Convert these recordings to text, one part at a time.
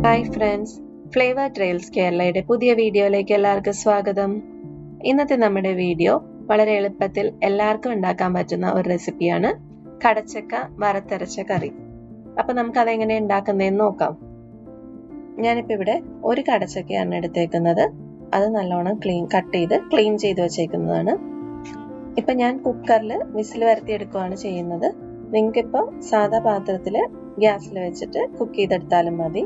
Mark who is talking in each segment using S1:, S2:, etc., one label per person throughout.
S1: Hi friends, flavour trails കേരളയുടെ പുതിയ വീഡിയോയിലേക്ക് എല്ലാവർക്കും സ്വാഗതം. ഇന്നത്തെ നമ്മുടെ വീഡിയോ വളരെ എളുപ്പത്തിൽ എല്ലാവർക്കും ഉണ്ടാക്കാൻ പറ്റുന്ന ഒരു റെസിപ്പിയാണ് കടച്ചക്ക വറുത്തരച്ച കറി. അപ്പൊ നമുക്ക് അതെങ്ങനെ ഉണ്ടാക്കുന്നതെന്ന് നോക്കാം. ഞാനിപ്പോൾ ഇവിടെ ഒരു കടച്ചക്കയാണ് എടുത്തേക്കുന്നത്. അത് നല്ലോണം കട്ട് ചെയ്ത് ക്ലീൻ ചെയ്ത് വെച്ചേക്കുന്നതാണ്. ഇപ്പൊ ഞാൻ കുക്കറിൽ വിസിൽ വരുത്തിയെടുക്കുകയാണ് ചെയ്യുന്നത്. നിങ്ങൾക്കിപ്പോൾ സാധാ പാത്രത്തിൽ ഗ്യാസിൽ വെച്ചിട്ട് കുക്ക് ചെയ്തെടുത്താലും മതി.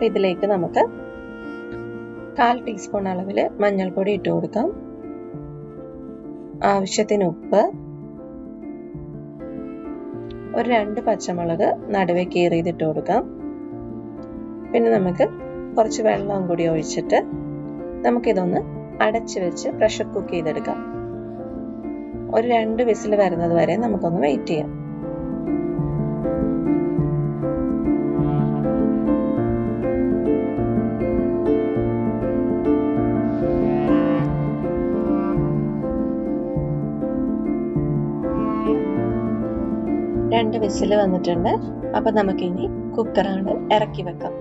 S1: ഇതിലേക്ക് നമുക്ക് 1/4 ടീസ്പൂൺ അളവിൽ മഞ്ഞൾപ്പൊടി ഇട്ട് കൊടുക്കാം, ആവശ്യത്തിന് ഉപ്പ്, ഒരു 2 പച്ചമുളക് നടുവേ കീറിയതിട്ട് കൊടുക്കാം. പിന്നെ നമുക്ക് കുറച്ച് വെള്ളം കൂടി ഒഴിച്ചിട്ട് നമുക്കിതൊന്ന് അടച്ചു വെച്ച് പ്രഷർ കുക്ക് ചെയ്തെടുക്കാം. ഒരു 2 വിസിൽ വരുന്നത് വരെ നമുക്കൊന്ന് വെയിറ്റ് ചെയ്യാം. രണ്ട് വിസിൽ വന്നിട്ടുണ്ട്. അപ്പൊ നമുക്കിനി കുക്കറാണ് ഇറക്കി വെക്കാം.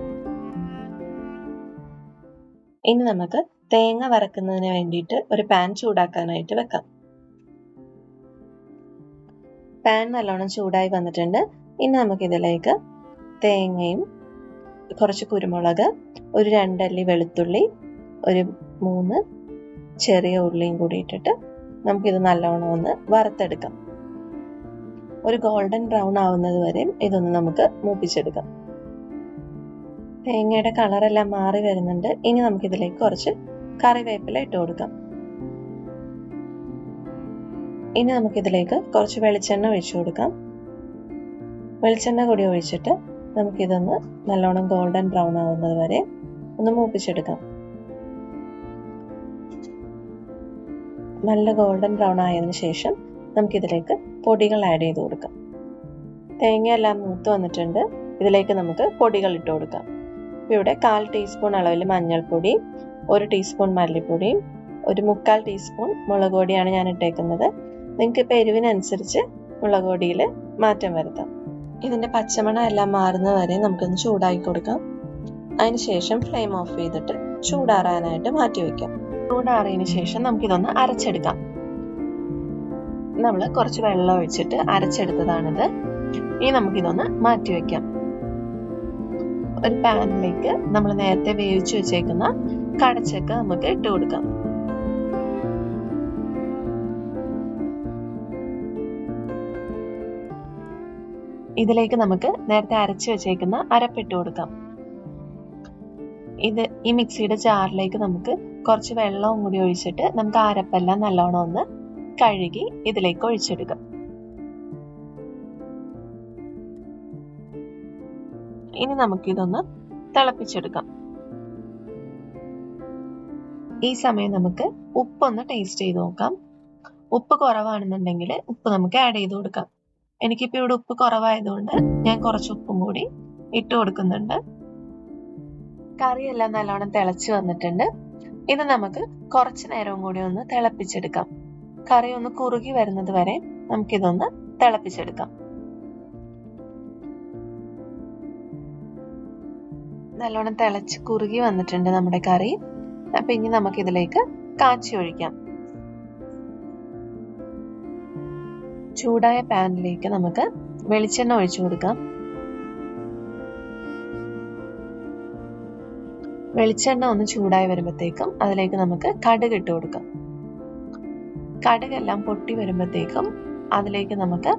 S1: ഇനി നമുക്ക് തേങ്ങ വറക്കുന്നതിന് വേണ്ടിയിട്ട് ഒരു പാൻ ചൂടാക്കാനായിട്ട് വെക്കാം. പാൻ നല്ലോണം ചൂടായി വന്നിട്ടുണ്ട്. ഇനി നമുക്കിതിലേക്ക് തേങ്ങയും കുറച്ച് കുരുമുളക്, ഒരു 2 അല്ലി വെളുത്തുള്ളി, ഒരു 3 ചെറിയ ഉള്ളിയും കൂടി ഇട്ടിട്ട് നമുക്കിത് നല്ലോണം ഒന്ന് വറുത്തെടുക്കാം. ഒരു ഗോൾഡൻ ബ്രൗൺ ആവുന്നത് വരെ ഇതൊന്ന് നമുക്ക് മൂപ്പിച്ചെടുക്കാം. തേങ്ങയുടെ കളറെല്ലാം മാറി വരുന്നുണ്ട്. ഇനി നമുക്കിതിലേക്ക് കുറച്ച് കറിവേപ്പില ഇട്ട് കൊടുക്കാം. ഇനി നമുക്കിതിലേക്ക് കുറച്ച് വെളിച്ചെണ്ണ ഒഴിച്ചു കൊടുക്കാം. വെളിച്ചെണ്ണ കൂടി ഒഴിച്ചിട്ട് നമുക്കിതൊന്ന് നല്ലോണം ഗോൾഡൻ ബ്രൗൺ ആവുന്നത് വരെ ഒന്ന് മൂപ്പിച്ചെടുക്കാം. നല്ല ഗോൾഡൻ ബ്രൗൺ ആയതിനു ശേഷം നമുക്കിതിലേക്ക് പൊടികൾ ആഡ് ചെയ്ത് കൊടുക്കാം. തേങ്ങയെല്ലാം മൂത്ത് വന്നിട്ടുണ്ട്. ഇതിലേക്ക് നമുക്ക് പൊടികൾ ഇട്ട് കൊടുക്കാം. ഇവിടെ 1/4 ടീസ്പൂൺ അളവിൽ മഞ്ഞൾപ്പൊടി, 1 ടീസ്പൂൺ മല്ലിപ്പൊടിയും, ഒരു 1/4 ടീസ്പൂൺ മുളക് പൊടിയാണ് ഞാൻ ഇട്ടേക്കുന്നത്. നിങ്ങൾക്ക് ഇപ്പോൾ എരിവിനനുസരിച്ച് മുളക് പൊടിയിൽ മാറ്റം വരുത്താം. ഇതിന്റെ പച്ചമണം എല്ലാം മാറുന്നത് വരെ നമുക്കൊന്ന് ചൂടാക്കി കൊടുക്കാം. അതിനുശേഷം ഫ്ലെയിം ഓഫ് ചെയ്തിട്ട് ചൂടാറാനായിട്ട് മാറ്റി വയ്ക്കാം. ചൂടാറിയതിനു ശേഷം നമുക്കിതൊന്ന് അരച്ചെടുക്കാം. നമ്മൾ കുറച്ച് വെള്ളം ഒഴിച്ചിട്ട് അരച്ചെടുത്തതാണിത്. ഇനി നമുക്കിതൊന്ന് മാറ്റി വെക്കാം. ഒരു പാനിലേക്ക് നമ്മൾ നേരത്തെ വേവിച്ചു വെച്ചേക്കുന്ന കടച്ചക്ക നമുക്ക് ഇട്ട് കൊടുക്കാം. ഇതിലേക്ക് നമുക്ക് നേരത്തെ അരച്ചു വെച്ചേക്കുന്ന അരപ്പിട്ട് കൊടുക്കാം. ഈ മിക്സിയുടെ ജാറിലേക്ക് നമുക്ക് കുറച്ച് വെള്ളവും കൂടി ഒഴിച്ചിട്ട് നമുക്ക് അരപ്പെല്ലാം നല്ലോണം ഒന്ന് കഴുകി ഇതിലേക്ക് ഒഴിച്ചെടുക്കാം. ഇനി നമുക്കിതൊന്ന് തിളപ്പിച്ചെടുക്കാം. ഈ സമയം നമുക്ക് ഉപ്പൊന്ന് ടേസ്റ്റ് ചെയ്ത് നോക്കാം. ഉപ്പ് കുറവാണെന്നുണ്ടെങ്കിൽ ഉപ്പ് നമുക്ക് ആഡ് ചെയ്ത് കൊടുക്കാം. എനിക്കിപ്പോൾ ഇവിടെ ഉപ്പ് കുറവായതുകൊണ്ട് ഞാൻ കുറച്ച് ഉപ്പും കൂടി ഇട്ട് കൊടുക്കുന്നുണ്ട്. കറിയെല്ലാം നല്ലോണം തിളച്ച് വന്നിട്ടുണ്ട്. ഇത് നമുക്ക് കുറച്ച് നേരവും കൂടി ഒന്ന് തിളപ്പിച്ചെടുക്കാം. കറി ഒന്ന് കുറുകി വരുന്നത് വരെ നമുക്കിതൊന്ന് തിളപ്പിച്ചെടുക്കാം. നല്ലോണം തിളച്ച് കുറുകി വന്നിട്ടുണ്ട് നമ്മുടെ കറി. അപ്പൊ ഇനി നമുക്കിതിലേക്ക് കാച്ചി ഒഴിക്കാം. ചൂടായ പാനിലേക്ക് നമുക്ക് വെളിച്ചെണ്ണ ഒഴിച്ചു കൊടുക്കാം. വെളിച്ചെണ്ണ ഒന്ന് ചൂടായി വരുമ്പോഴത്തേക്കും അതിലേക്ക് നമുക്ക് കടുക് ഇട്ട് കൊടുക്കാം. കടുകെല്ലാം പൊട്ടി വരുമ്പോഴത്തേക്കും അതിലേക്ക് നമുക്ക്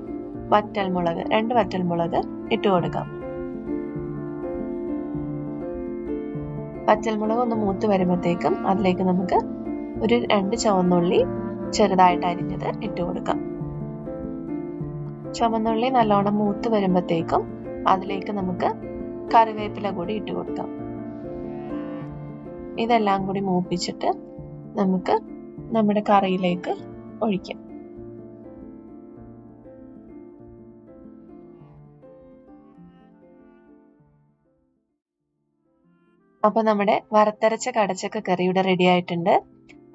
S1: 2 വറ്റൽമുളക് ഇട്ട് കൊടുക്കാം. വറ്റൽമുളക് ഒന്ന് മൂത്ത് വരുമ്പോഴത്തേക്കും അതിലേക്ക് നമുക്ക് ഒരു 2 ചുവന്നുള്ളി ചെറുതായിട്ട് അരിഞ്ഞത് ഇട്ട് കൊടുക്കാം. ചുവന്നുള്ളി നല്ലോണം മൂത്ത് വരുമ്പോഴത്തേക്കും അതിലേക്ക് നമുക്ക് കറിവേപ്പില കൂടി ഇട്ട് കൊടുക്കാം. ഇതെല്ലാം കൂടി മൂപ്പിച്ചിട്ട് നമുക്ക് നമ്മുടെ കറിയിലേക്ക് ഒഴിക്കാം. അപ്പൊ നമ്മുടെ വറുത്തരച്ച കടച്ചക്ക കറി ഇവിടെ റെഡി ആയിട്ടുണ്ട്.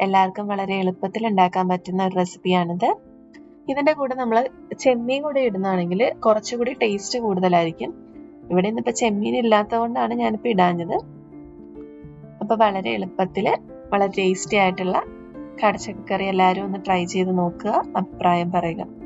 S1: എല്ലാവർക്കും വളരെ എളുപ്പത്തിൽ ഉണ്ടാക്കാൻ പറ്റുന്ന ഒരു റെസിപ്പിയാണിത്. ഇതിന്റെ കൂടെ നമ്മൾ ചെമ്മീൻ കൂടി ഇടുന്നതാണെങ്കിൽ കുറച്ചുകൂടി ടേസ്റ്റ് കൂടുതലായിരിക്കും. ഇവിടെ ഇന്നിപ്പോൾ ചെമ്മീൻ ഇല്ലാത്തതുകൊണ്ടാണ് ഞാനിപ്പോൾ ഇടാഞ്ഞത്. അപ്പോൾ വളരെ എളുപ്പത്തിൽ വളരെ ടേസ്റ്റി ആയിട്ടുള്ള കടച്ചക്കറി എല്ലാവരും ഒന്ന് ട്രൈ ചെയ്ത് നോക്കുക, അഭിപ്രായം പറയുക.